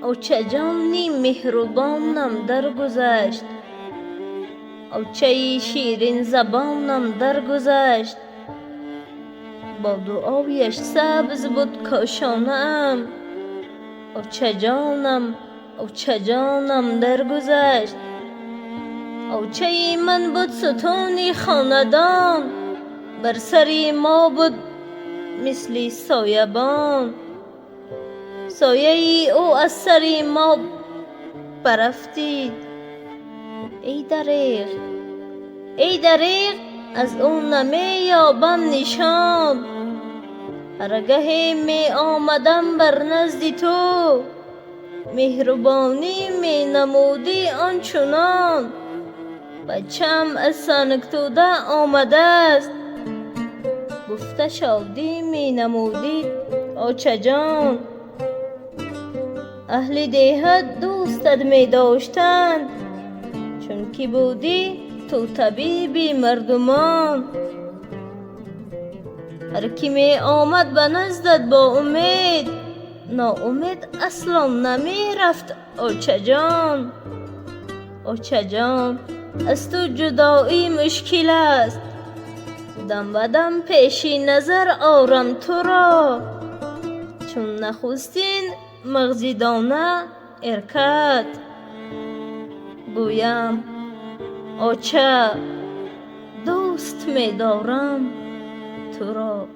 اوچه جانی مهربانم درگذشت، اوچه شیرین زبانم درگذشت. با دعایش سبز بود کاشانه‌ام، اوچه جانم اوچه جانم درگذشت. اوچه من بود ستون خاندان، بر سر ما بود مثل سایبان. سایه او از سر ما برفتید. ای دریغ ای دریغ از او نمی یابم نشان. هرگه می آمدم بر نزد تو، مهربانی می نمودی آنچنان. بچم از سنگتوده آمده است، گفته شادی می نمودی اوچه جان. اهل دهت دوستت می داشتند، چون که بودی تو طبیب مردمان. هر کی می آمد به نزدت با امید، ناامید اصلا نمی رفت اوچه جان. اوچه جان از تو جدایی مشکل است، دم به دم پیش نظر آرم تو را. چون نخستین مغزی دانه ارکد، گویم اوچه دوست می دارم تو را.